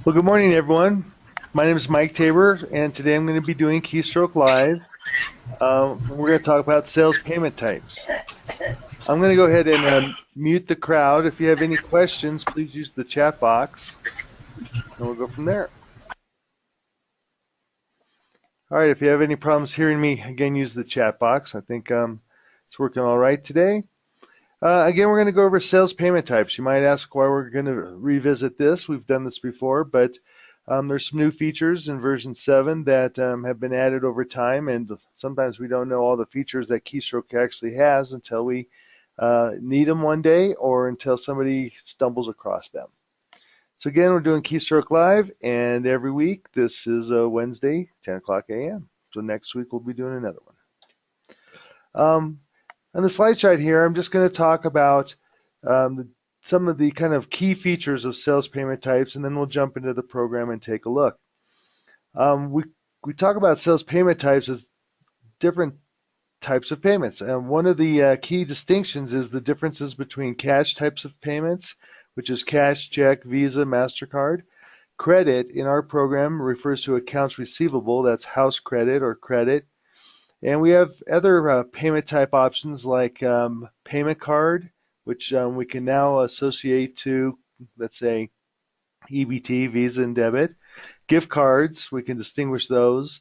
Well, good morning, everyone. My name is Mike Tabor, and today I'm going to be doing Keystroke Live. We're going to talk about sales payment types. I'm going to go ahead and mute the crowd. If you have any questions, please use the chat box, and we'll go from there. All right, if you have any problems hearing me, again, use the chat box. I think it's working all right today. Again, we're going to go over sales payment types. You might ask why we're going to revisit this. We've done this before, but there's some new features in version 7 that have been added over time, and sometimes we don't know all the features that Keystroke actually has until we need them one day or until somebody stumbles across them. So again, we're doing Keystroke Live, and every week, this is Wednesday, 10 o'clock a.m. So next week, we'll be doing another one. On the slide chart here, I'm just going to talk about some of the kind of key features of sales payment types, and then we'll jump into the program and take a look. We talk about sales payment types as different types of payments. And one of the key distinctions is the differences between cash types of payments, which is cash, check, Visa, MasterCard. Credit in our program refers to accounts receivable, that's house credit or credit. And we have other payment type options like payment card, which we can now associate to, let's say, EBT, Visa and debit. Gift cards, we can distinguish those.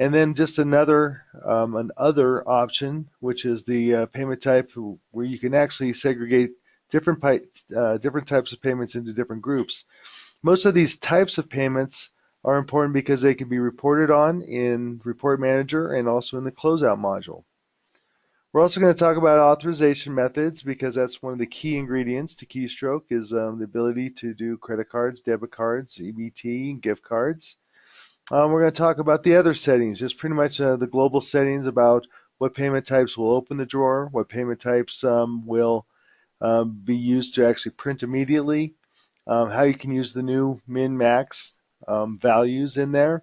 And then just another option, which is the payment type where you can actually segregate different types of payments into different groups. Most of these types of payments are important because they can be reported on in Report Manager and also in the Closeout module. We're also going to talk about authorization methods because that's one of the key ingredients to Keystroke is the ability to do credit cards, debit cards, EBT, and gift cards. We're going to talk about the other settings, just pretty much the global settings about what payment types will open the drawer, what payment types will be used to actually print immediately, how you can use the new min-max values in there.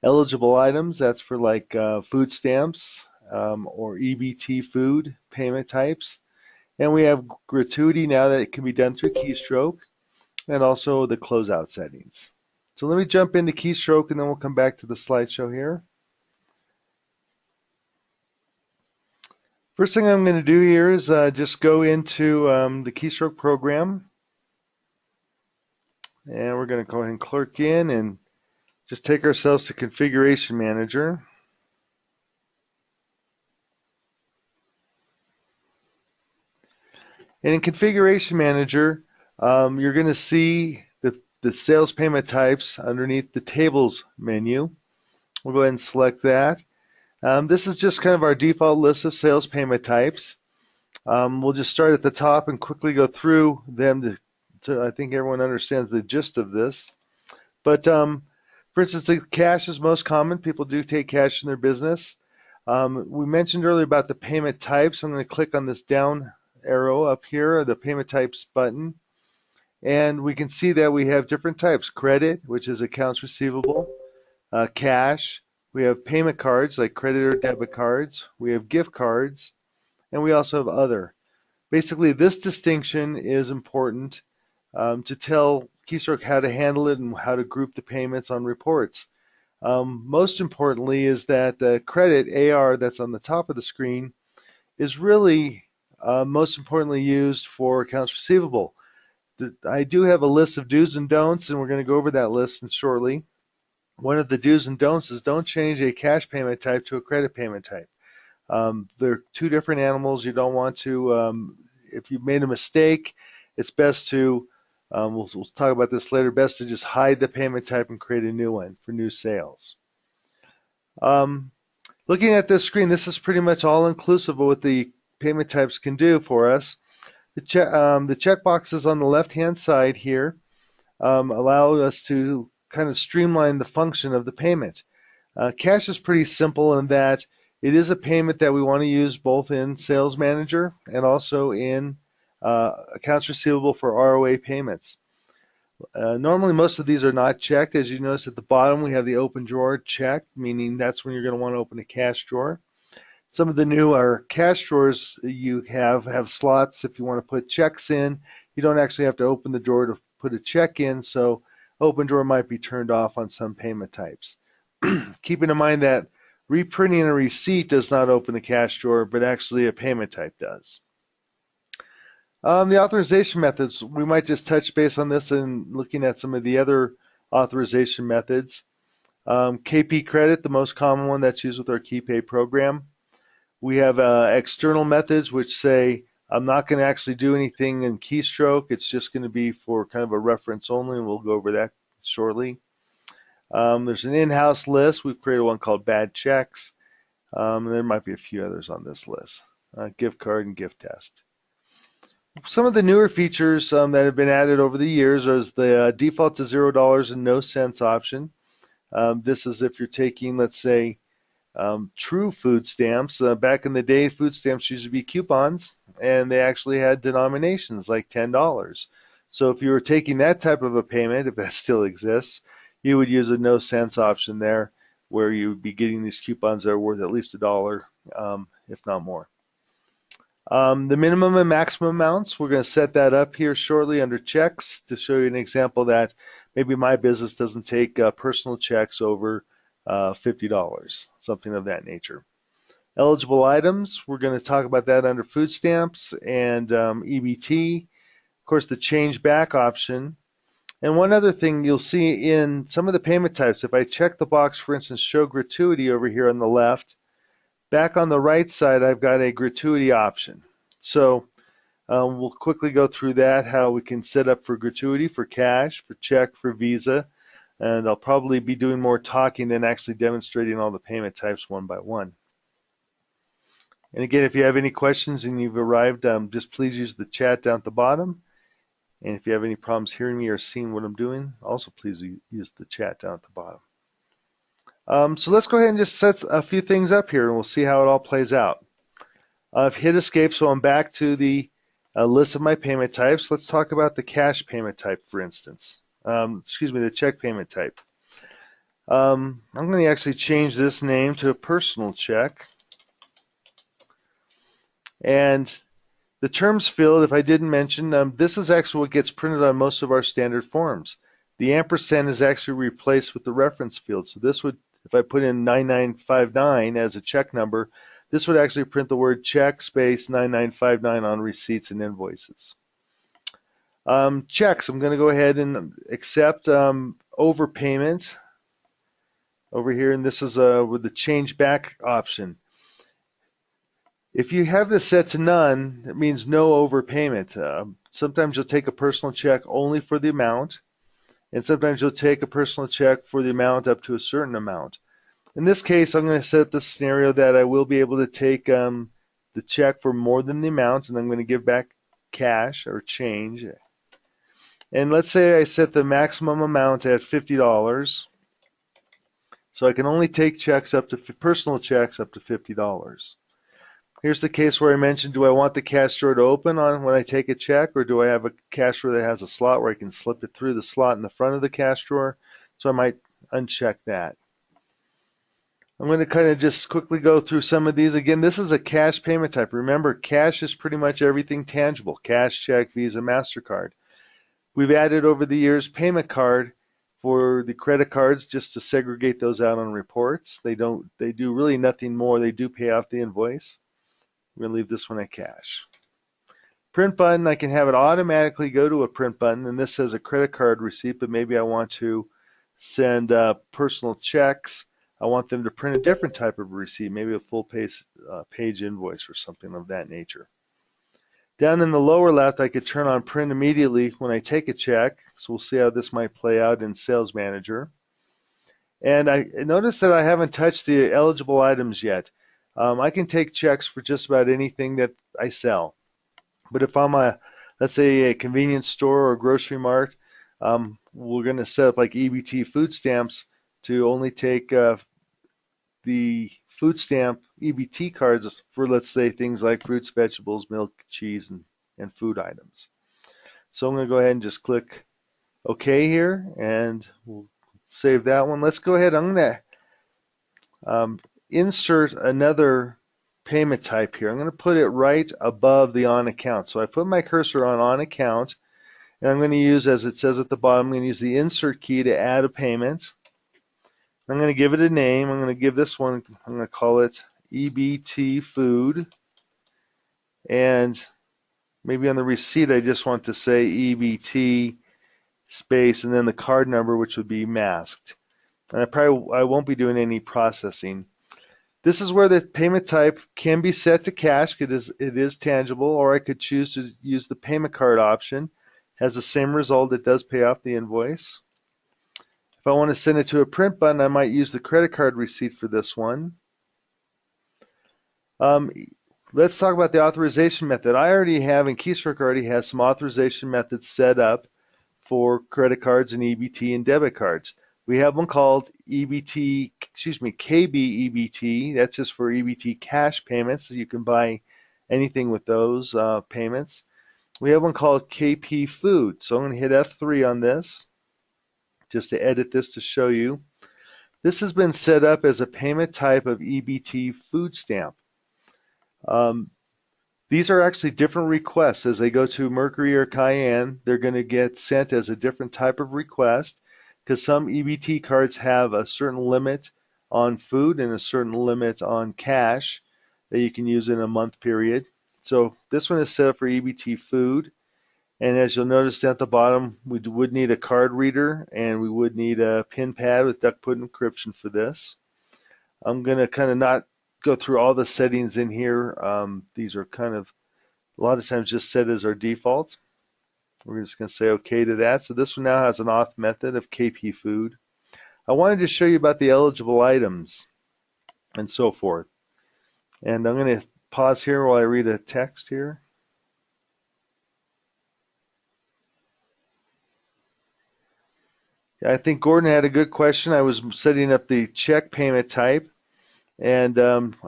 Eligible items, that's for like food stamps or EBT food payment types. And we have gratuity now that it can be done through Keystroke, and also the closeout settings. So let me jump into Keystroke and then we'll come back to the slideshow here. First thing I'm going to do here is just go into the Keystroke program. And we're going to go ahead and clerk in and just take ourselves to Configuration Manager. And in Configuration Manager, you're going to see the sales payment types underneath the Tables menu. We'll go ahead and select that. This is just kind of our default list of sales payment types. We'll just start at the top and quickly go through them so I think everyone understands the gist of this. But for instance, the cash is most common. People do take cash in their business. We mentioned earlier about the payment types. I'm going to click on this down arrow up here, the payment types button. And we can see that we have different types. Credit, which is accounts receivable. Cash. We have payment cards like credit or debit cards. We have gift cards. And we also have other. Basically, this distinction is important to tell Keystroke how to handle it and how to group the payments on reports. Most importantly is that credit, AR, that's on the top of the screen, is really most importantly used for accounts receivable. I do have a list of do's and don'ts, and we're going to go over that list shortly. One of the do's and don'ts is don't change a cash payment type to a credit payment type. They're two different animals. You don't want to, if you've made a mistake, it's best to, we'll talk about this later, best to just hide the payment type and create a new one for new sales. Looking at this screen, this is pretty much all inclusive of what the payment types can do for us. The check boxes on the left-hand side here allow us to kind of streamline the function of the payment. Cash is pretty simple in that it is a payment that we want to use both in Sales Manager and also in accounts receivable for ROA payments. Normally most of these are not checked. As you notice at the bottom we have the open drawer checked, meaning that's when you're going to want to open a cash drawer. Some of the newer cash drawers you have slots if you want to put checks in. You don't actually have to open the drawer to put a check in, so opened or might be turned off on some payment types. Keeping in mind that reprinting a receipt does not open the cash drawer, but actually a payment type does. The authorization methods, we might just touch base on this and looking at some of the other authorization methods. KP credit, the most common one that's used with our KeyPay program. We have external methods which say I'm not going to actually do anything in Keystroke. It's just going to be for kind of a reference only, and we'll go over that shortly. There's an in-house list. We've created one called bad checks. And there might be a few others on this list. Gift card and gift test. Some of the newer features that have been added over the years is the default to $0 and no cents option. This is if you're taking, let's say, true food stamps. Back in the day, food stamps used to be coupons, and they actually had denominations like $10. So if you were taking that type of a payment, if that still exists, you would use a no cents option there, where you would be getting these coupons that are worth at least $1, if not more. The minimum and maximum amounts, we're going to set that up here shortly under checks to show you an example that maybe my business doesn't take personal checks over $50, something of that nature. Eligible items, we're going to talk about that under food stamps and EBT. Of course, the change back option. And one other thing you'll see in some of the payment types, if I check the box, for instance, show gratuity over here on the left, back on the right side I've got a gratuity option. So we'll quickly go through that, how we can set up for gratuity, for cash, for check, for Visa. And I'll probably be doing more talking than actually demonstrating all the payment types one by one. And again, if you have any questions and you've arrived, just please use the chat down at the bottom. And if you have any problems hearing me or seeing what I'm doing, also please use the chat down at the bottom. So let's go ahead and just set a few things up here, and we'll see how it all plays out. I've hit escape, so I'm back to the list of my payment types. Let's talk about the cash payment type, for instance. The check payment type. I'm going to actually change this name to a personal check. And the terms field, if I didn't mention, this is actually what gets printed on most of our standard forms. The ampersand is actually replaced with the reference field. So this would, if I put in 9959 as a check number, this would actually print the word check space 9959 on receipts and invoices. Checks, I'm going to go ahead and accept overpayment over here, and this is with the change back option. If you have this set to none, it means no overpayment. Sometimes you'll take a personal check only for the amount, and sometimes you'll take a personal check for the amount up to a certain amount. In this case, I'm going to set up the scenario that I will be able to take the check for more than the amount, and I'm going to give back cash or change. And let's say I set the maximum amount at $50, so I can only take checks up to personal checks up to $50. Here's the case where I mentioned, do I want the cash drawer to open on when I take a check, or do I have a cash drawer that has a slot where I can slip it through the slot in the front of the cash drawer? So I might uncheck that. I'm going to kind of just quickly go through some of these. Again, this is a cash payment type. Remember, cash is pretty much everything tangible. Cash, check, Visa, MasterCard. We've added over the years payment card for the credit cards just to segregate those out on reports. They do really nothing more. They do pay off the invoice. I'm going to leave this one at cash. Print button, I can have it automatically go to a print button, and this says a credit card receipt, but maybe I want to send personal checks. I want them to print a different type of receipt, maybe a full page invoice or something of that nature. Down in the lower left, I could turn on print immediately when I take a check, so we'll see how this might play out in Sales Manager. And I notice that I haven't touched the eligible items yet. I can take checks for just about anything that I sell. But if I'm let's say a convenience store or a grocery mart, we're going to set up like EBT food stamps to only take the food stamp EBT cards for, let's say, things like fruits, vegetables, milk, cheese, and food items. So I'm going to go ahead and just click OK here, and we'll save that one. Let's go ahead. I'm going to insert another payment type here. I'm going to put it right above the on account. So I put my cursor on account, And I'm going to use, as it says at the bottom, I'm going to use the insert key to add a payment. I'm going to give it a name. I'm going to give this one, I'm going to call it EBT Food. And maybe on the receipt I just want to say EBT space and then the card number, which would be masked. And I won't be doing any processing. This is where the payment type can be set to cash. It is tangible, or I could choose to use the payment card option. It has the same result. It does pay off the invoice. If I want to send it to a print button, I might use the credit card receipt for this one. Let's talk about the authorization method. I already have, and Keystroke already has some authorization methods set up for credit cards and EBT and debit cards. We have one called KB EBT. That's just for EBT cash payments. So you can buy anything with those payments. We have one called KP Food. So I'm going to hit F3 on this just to edit this to show you. This has been set up as a payment type of EBT food stamp. These are actually different requests. As they go to Mercury or Cayenne, they're going to get sent as a different type of request, because some EBT cards have a certain limit on food and a certain limit on cash that you can use in a month period. So this one is set up for EBT food, and as you'll notice down at the bottom, we would need a card reader and we would need a pin pad with duck put encryption for this. I'm going to kind of not go through all the settings in here. These are kind of a lot of times just set as our default. We're just going to say OK to that. So this one now has an auth method of KP Food. I wanted to show you about the eligible items and so forth. And I'm going to pause here while I read a text here. I think Gordon had a good question. I was setting up the check payment type, and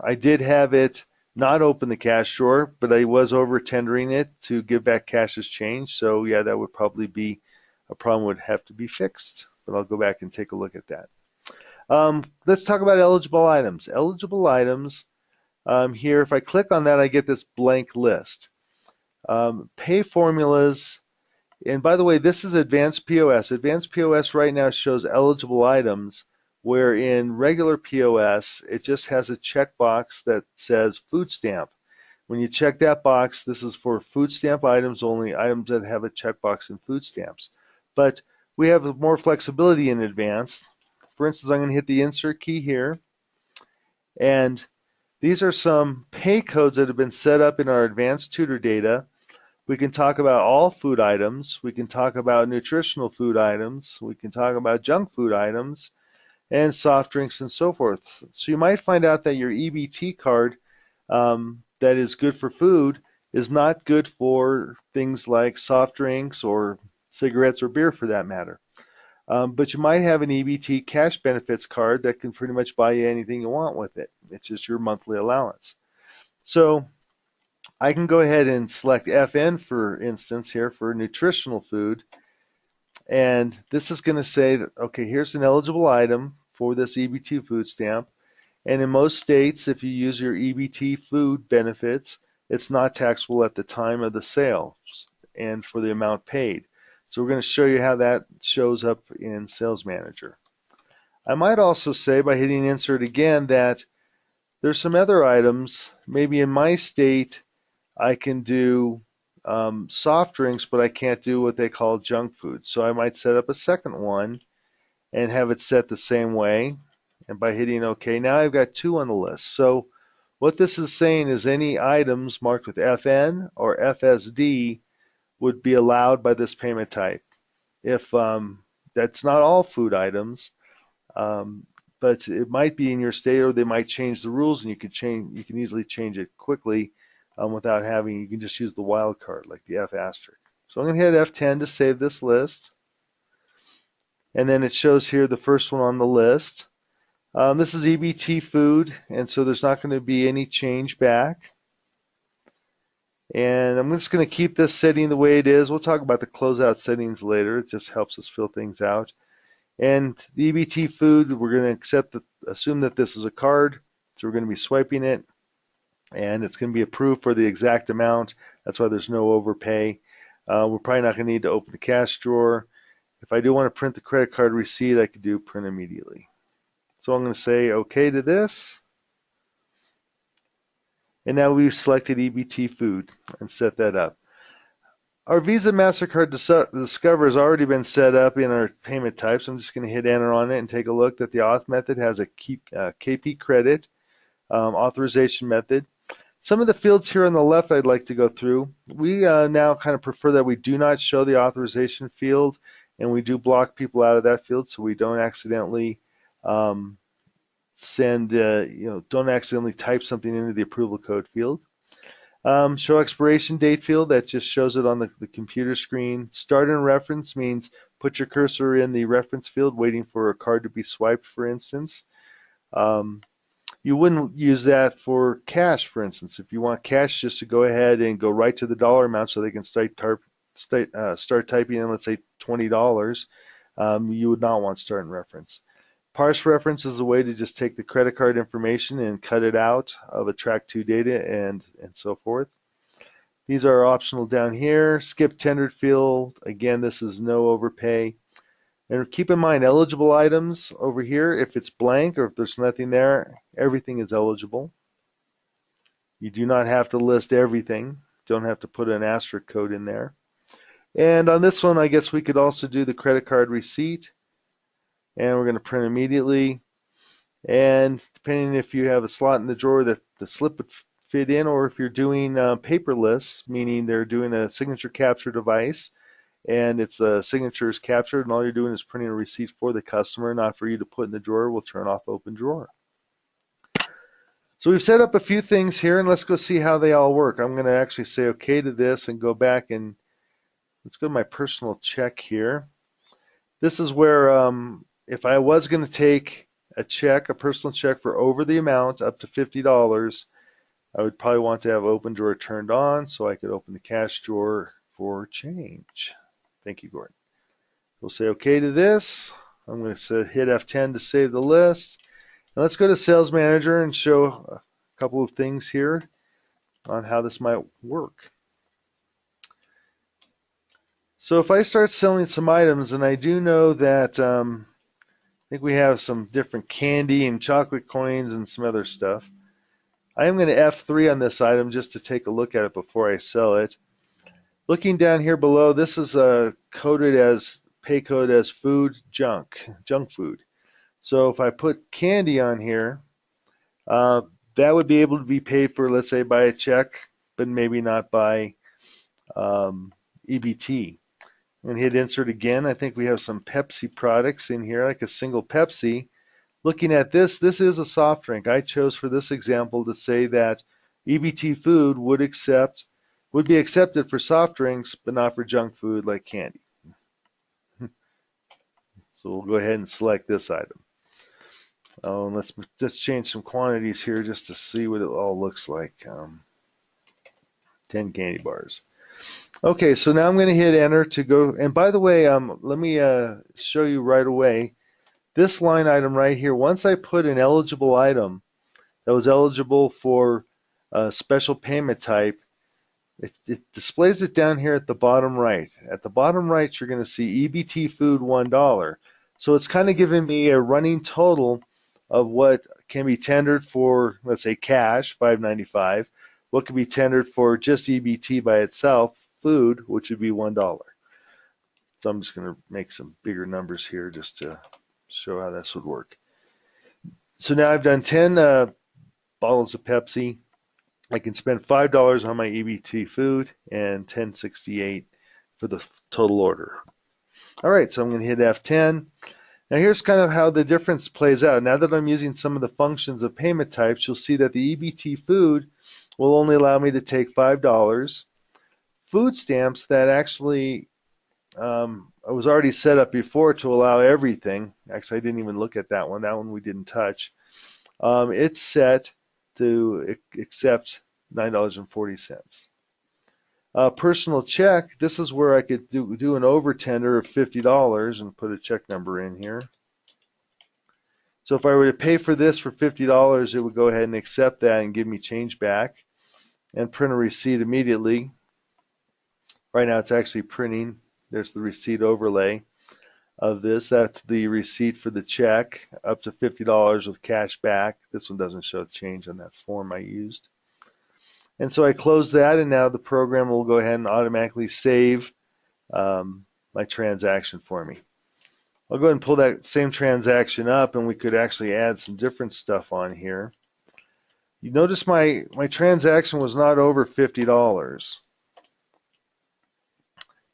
I did have it not open the cash drawer, but I was over tendering it to give back cash as change. So yeah, that would probably be a problem, would have to be fixed. But I'll go back and take a look at that. Let's talk about eligible items. Eligible items, here, if I click on that, I get this blank list. Pay formulas, and by the way, this is Advanced POS. Advanced POS right now shows eligible items, where in regular POS, it just has a checkbox that says food stamp. When you check that box, this is for food stamp items only, items that have a checkbox in food stamps. But we have more flexibility in Advanced. For instance, I'm going to hit the insert key here, and these are some pay codes that have been set up in our Advanced Tutor data. We can talk about all food items. We can talk about nutritional food items. We can talk about junk food items and soft drinks and so forth. So you might find out that your EBT card that is good for food is not good for things like soft drinks or cigarettes or beer for that matter. But you might have an EBT cash benefits card that can pretty much buy you anything you want with it. It's just your monthly allowance. So I can go ahead and select FN, for instance, here for nutritional food. And this is going to say that, okay, here's an eligible item for this EBT food stamp. And in most states, if you use your EBT food benefits, it's not taxable at the time of the sale and for the amount paid. So we're going to show you how that shows up in Sales Manager. I might also say, by hitting Insert again, that there's some other items. Maybe in my state, I can do soft drinks, but I can't do what they call junk food. So I might set up a second one and have it set the same way. And by hitting OK, now I've got two on the list. So what this is saying is any items marked with FN or FSD would be allowed by this payment type. If that's not all food items, but it might be in your state, or they might change the rules, and you can easily change it quickly without having. You can just use the wild card like the F asterisk. So I'm going to hit F10 to save this list, and then it shows here the first one on the list. This is EBT food, and so there's not going to be any change back. And I'm just going to keep this setting the way it is. We'll talk about the closeout settings later. It just helps us fill things out. And the EBT food, we're going to assume that this is a card. So we're going to be swiping it. And it's going to be approved for the exact amount. That's why there's no overpay. We're probably not going to need to open the cash drawer. If I do want to print the credit card receipt, I could do print immediately. So I'm going to say OK to this. And now we've selected EBT Food and set that up. Our Visa MasterCard Discover has already been set up in our payment types. I'm just going to hit enter on it and take a look that the auth method has a KP credit, authorization method. Some of the fields here on the left I'd like to go through. We now kind of prefer that we do not show the authorization field, and we do block people out of that field so we don't accidentally don't accidentally type something into the approval code field. Show expiration date field, that just shows it on the computer screen. Start and reference means put your cursor in the reference field waiting for a card to be swiped, for instance. You wouldn't use that for cash, for instance. If you want cash just to go ahead and go right to the dollar amount so they can start typing in, let's say, $20, you would not want start and reference. Parse reference is a way to just take the credit card information and cut it out of a track 2 data and so forth. These are optional down here. Skip tendered field. Again, this is no overpay. And keep in mind, eligible items over here, if it's blank or if there's nothing there, everything is eligible. You do not have to list everything. Don't have to put an asterisk code in there. And on this one, I guess we could also do the credit card receipt. And we're going to print immediately. And depending if you have a slot in the drawer that the slip would fit in, or if you're doing paperless, meaning they're doing a signature capture device, and it's signature is captured, and all you're doing is printing a receipt for the customer, not for you to put in the drawer, we'll turn off open drawer. So we've set up a few things here, and let's go see how they all work. I'm going to actually say OK to this and go back and let's go to my personal check here. This is where if I was going to take a check, a personal check for over the amount up to $50, I would probably want to have open drawer turned on so I could open the cash drawer for change. Thank you, Gordon. We'll say OK to this. I'm going to hit F10 to save the list. Now let's go to Sales Manager and show a couple of things here on how this might work. So if I start selling some items, and I do know that I think we have some different candy and chocolate coins and some other stuff. I am going to F3 on this item just to take a look at it before I sell it. Looking down here below, this is coded as pay code as food junk food. So if I put candy on here, that would be able to be paid for, let's say, by a check, but maybe not by EBT. And hit insert again. I think we have some Pepsi products in here, like a single Pepsi. Looking at this, this is a soft drink. I chose for this example to say that EBT food would be accepted for soft drinks, but not for junk food like candy. So we'll go ahead and select this item. And let's just change some quantities here just to see what it all looks like. 10 candy bars. Okay, so now I'm going to hit enter to go. And by the way, let me show you right away. This line item right here, once I put an eligible item that was eligible for a special payment type, it displays it down here at the bottom right. At the bottom right, you're going to see EBT food $1. So it's kind of giving me a running total of what can be tendered for, let's say, cash, $5.95. What can be tendered for just EBT by itself, food, which would be $1. So I'm just going to make some bigger numbers here just to show how this would work. So now I've done 10 bottles of Pepsi. I can spend $5 on my EBT food and $10.68 for the total order. All right, so I'm going to hit F10. Now here's kind of how the difference plays out. Now that I'm using some of the functions of payment types, you'll see that the EBT food will only allow me to take $5. Food stamps, that actually I was already set up before to allow everything. Actually, I didn't even look at that one. That one we didn't touch. It's set to accept $9.40. Personal check, this is where I could do an overtender of $50 and put a check number in here. So if I were to pay for this for $50, it would go ahead and accept that and give me change back and print a receipt immediately. Right now it's actually printing. There's the receipt overlay of this. That's the receipt for the check, up to $50 with cash back. This one doesn't show change on that form I used. And so I close that, and now the program will go ahead and automatically save my transaction for me. I'll go ahead and pull that same transaction up, and we could actually add some different stuff on here. You notice my transaction was not over $50.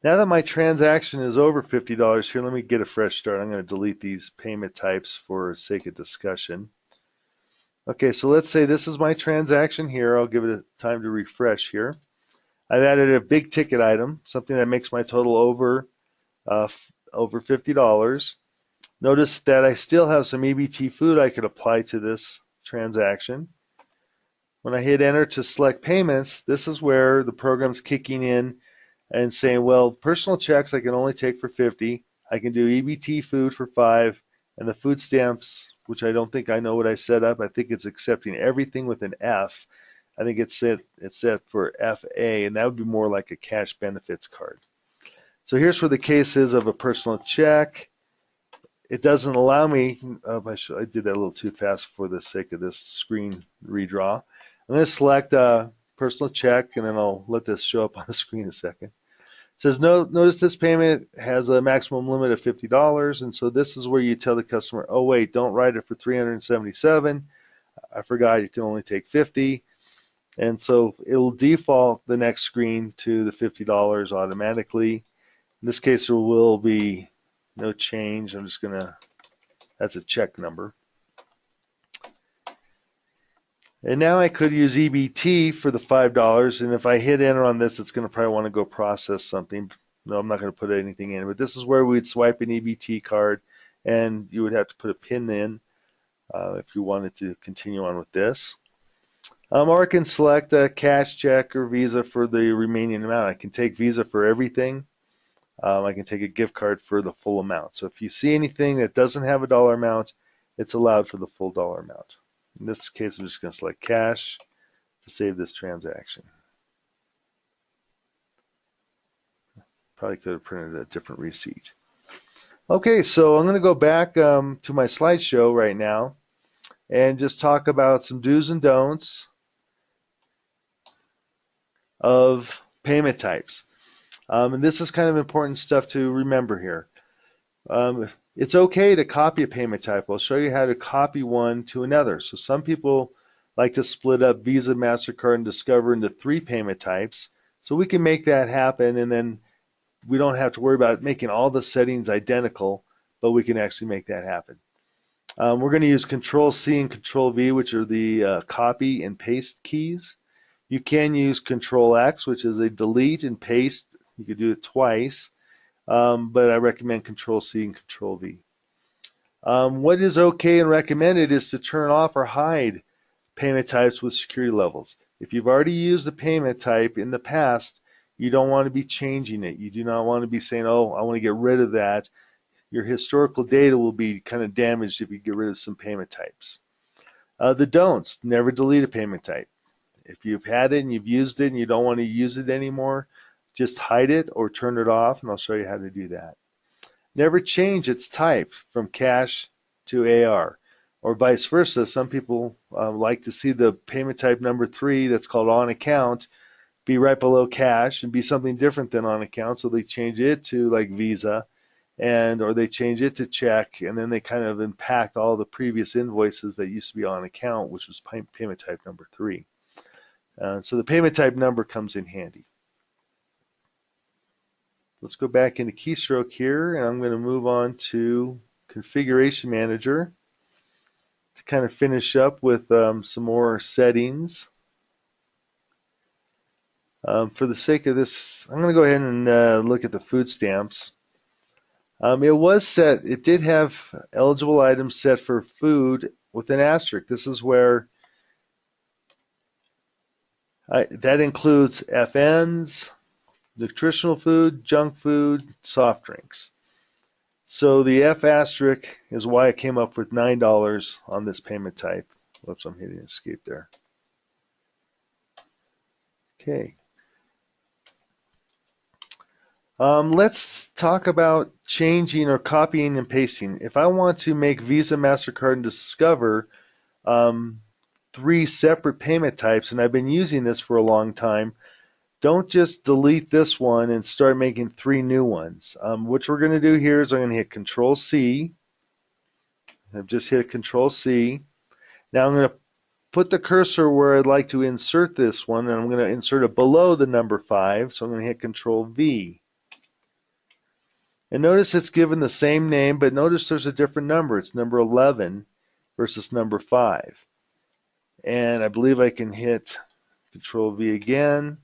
Now that my transaction is over $50 here, let me get a fresh start. I'm going to delete these payment types for sake of discussion. Okay, so let's say this is my transaction here. I'll give it a time to refresh here. I've added a big ticket item, something that makes my total over $50. Notice that I still have some EBT food I could apply to this transaction. When I hit enter to select payments, this is where the program's kicking in and saying, well, personal checks I can only take for $50. I can do EBT food for $5, and the food stamps, which I don't think I know what I set up. I think it's accepting everything with an F. I think it's set for FA, and that would be more like a cash benefits card. So here's where the case is of a personal check. It doesn't allow me, I did that a little too fast for the sake of this screen redraw. I'm going to select personal check, and then I'll let this show up on the screen in a second. It says, notice this payment has a maximum limit of $50, and so this is where you tell the customer, oh wait, don't write it for $377. I forgot you can only take $50. And so it will default the next screen to the $50 automatically. In this case, there will be no change. I'm just going to, that's a check number. And now I could use EBT for the $5, and if I hit enter on this, it's going to probably want to go process something. No, I'm not going to put anything in, but this is where we'd swipe an EBT card, and you would have to put a PIN in if you wanted to continue on with this. Or I can select a cash, check, or Visa for the remaining amount. I can take Visa for everything. I can take a gift card for the full amount. So if you see anything that doesn't have a dollar amount, it's allowed for the full dollar amount. In this case, I'm just going to select cash to save this transaction. Probably could have printed a different receipt. Okay, so I'm going to go back to my slideshow right now and just talk about some do's and don'ts of payment types. And this is kind of important stuff to remember here. It's okay to copy a payment type. I'll show you how to copy one to another. So some people like to split up Visa, MasterCard, and Discover into 3 payment types. So we can make that happen, and then we don't have to worry about making all the settings identical, but we can actually make that happen. We're going to use Control-C and Control-V, which are the copy and paste keys. You can use Control-X, which is a delete and paste. You could do it twice. But I recommend Control-C and Control-V. What is okay and recommended is to turn off or hide payment types with security levels. If you've already used a payment type in the past, you don't want to be changing it. You do not want to be saying, oh, I want to get rid of that. Your historical data will be kind of damaged if you get rid of some payment types. The don'ts: never delete a payment type. If you've had it and you've used it and you don't want to use it anymore, just hide it or turn it off, and I'll show you how to do that. Never change its type from cash to AR, or vice versa. Some people like to see the payment type number 3 that's called on account be right below cash and be something different than on account, so they change it to like Visa, or they change it to check, and then they kind of impact all the previous invoices that used to be on account, which was payment type number 3. So the payment type number comes in handy. Let's go back into Keystroke here, and I'm going to move on to Configuration Manager to kind of finish up with some more settings. For the sake of this, I'm going to go ahead and look at the food stamps. It did have eligible items set for food with an asterisk. This is where that includes FNs, nutritional food, junk food, soft drinks. So the F asterisk is why I came up with $9 on this payment type. Whoops, I'm hitting escape there. Okay. Let's talk about changing or copying and pasting. If I want to make Visa, MasterCard, and Discover um, three separate payment types, and I've been using this for a long time, don't just delete this one and start making three new ones. What we're going to do here is I'm going to hit Control C. I've just hit Control C. Now I'm going to put the cursor where I'd like to insert this one, and I'm going to insert it below the number 5, so I'm going to hit Control V. And notice it's given the same name, but notice there's a different number. It's number 11 versus number 5. And I believe I can hit Control V again.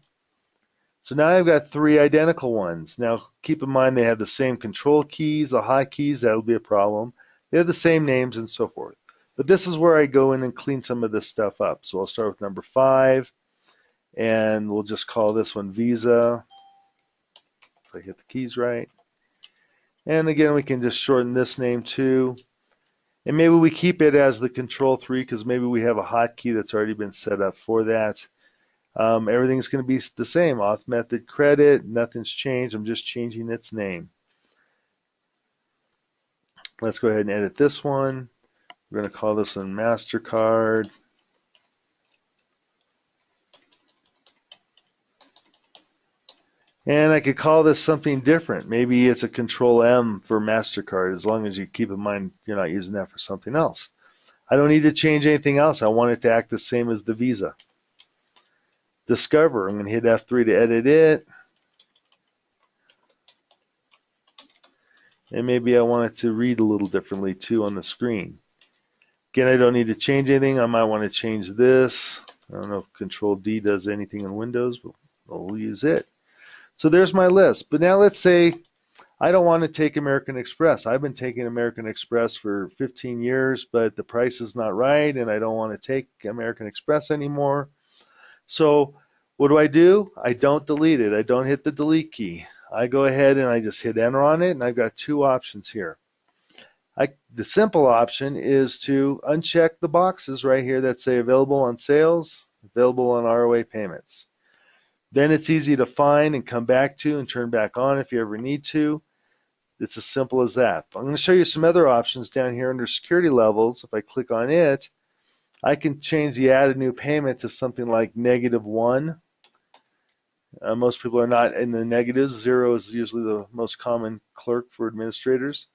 So now I've got three identical ones. Now keep in mind they have the same control keys, the hotkeys, that'll be a problem. They have the same names and so forth. But this is where I go in and clean some of this stuff up. So I'll start with number 5, and we'll just call this one Visa, if I hit the keys right. And again, we can just shorten this name too. And maybe we keep it as the Control 3 because maybe we have a hotkey that's already been set up for that. Everything's going to be the same. Auth method credit, nothing's changed. I'm just changing its name. Let's go ahead and edit this one. We're going to call this one MasterCard. And I could call this something different. Maybe it's a Control M for MasterCard, as long as you keep in mind you're not using that for something else. I don't need to change anything else. I want it to act the same as the Visa. Discover. I'm going to hit F3 to edit it. And maybe I want it to read a little differently too on the screen. Again, I don't need to change anything. I might want to change this. I don't know if Control D does anything in Windows, but we'll use it. So there's my list. But now let's say I don't want to take American Express. I've been taking American Express for 15 years, but the price is not right, and I don't want to take American Express anymore. So what do? I don't delete it. I don't hit the delete key. I go ahead and I just hit enter on it, and I've got two options here. The simple option is to uncheck the boxes right here that say available on sales, available on ROA payments. Then it's easy to find and come back to and turn back on if you ever need to. It's as simple as that. I'm going to show you some other options down here under security levels. If I click on it, I can change the add a new payment to something like -1. Most people are not in the negatives. 0 is usually the most common clerk for administrators.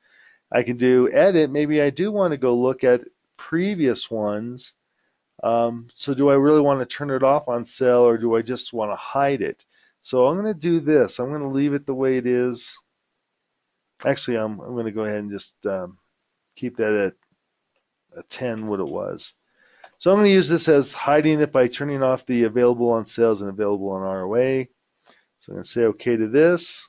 I can do edit. Maybe I do want to go look at previous ones. So do I really want to turn it off on sale, or do I just want to hide it? So I'm going to do this. I'm going to leave it the way it is. Actually, I'm going to go ahead and just keep that at a 10, what it was. So I'm going to use this as hiding it by turning off the available on sales and available on ROA. So I'm going to say OK to this.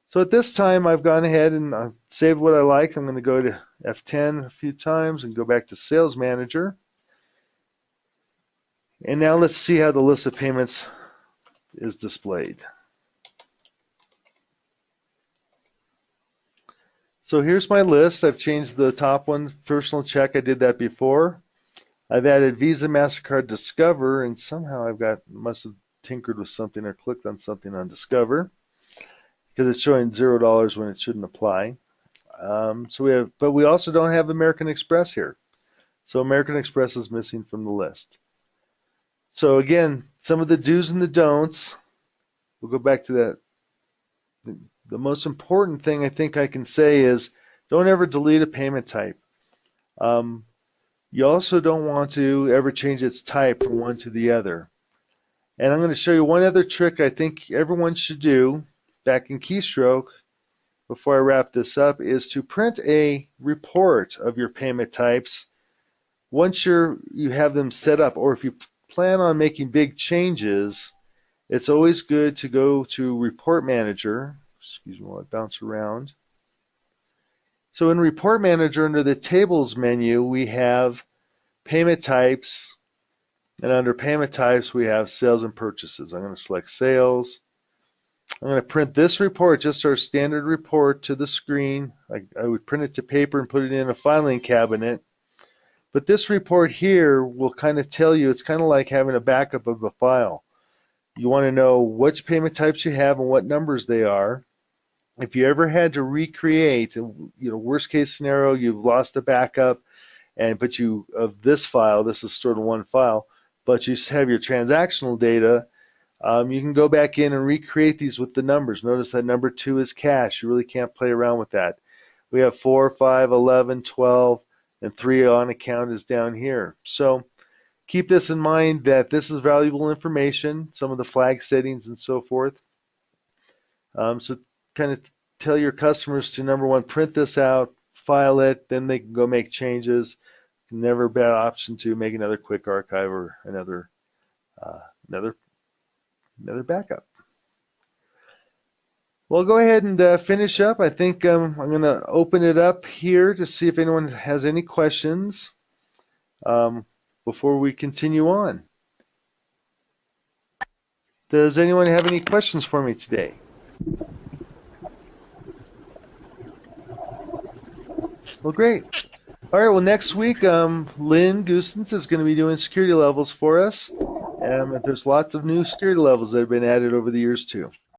So at this time, I've gone ahead and saved what I like. I'm going to go to F10 a few times and go back to Sales Manager. And now let's see how the list of payments is displayed. So here's my list. I've changed the top one, personal check. I did that before. I've added Visa, MasterCard, Discover, and somehow must have tinkered with something or clicked on something on Discover, because it's showing $0 when it shouldn't apply. But we also don't have American Express here. So American Express is missing from the list. So again, some of the do's and the don'ts. We'll go back to that. The most important thing I think I can say is don't ever delete a payment type. You also don't want to ever change its type from one to the other. And I'm going to show you one other trick I think everyone should do back in Keystroke before I wrap this up, is to print a report of your payment types once you have them set up, or if you plan on making big changes. It's always good to go to Report Manager. Excuse me while I bounce around. So in Report Manager, under the Tables menu, we have Payment Types, and under Payment Types we have Sales and Purchases. I'm going to select Sales. I'm going to print this report, just our standard report, to the screen. I would print it to paper and put it in a filing cabinet. But this report here will kind of tell you, it's kind of like having a backup of a file. You want to know which payment types you have and what numbers they are. If you ever had to recreate, worst case scenario, you've lost a backup, but you of this file, this is stored in one file, but you have your transactional data. You can go back in and recreate these with the numbers. Notice that number 2 is cash. You really can't play around with that. We have 4, 5, 11, 12, and 3 on account is down here. So keep this in mind that this is valuable information, some of the flag settings and so forth. So kind of tell your customers to, number one, print this out, file it, then they can go make changes. Never a bad option to make another quick archive or another backup. Well, go ahead and finish up. I think I'm going to open it up here to see if anyone has any questions before we continue on. Does anyone have any questions for me today? Well, great. All right, well, next week, Lynn Gustens is going to be doing security levels for us. There's lots of new security levels that have been added over the years, too.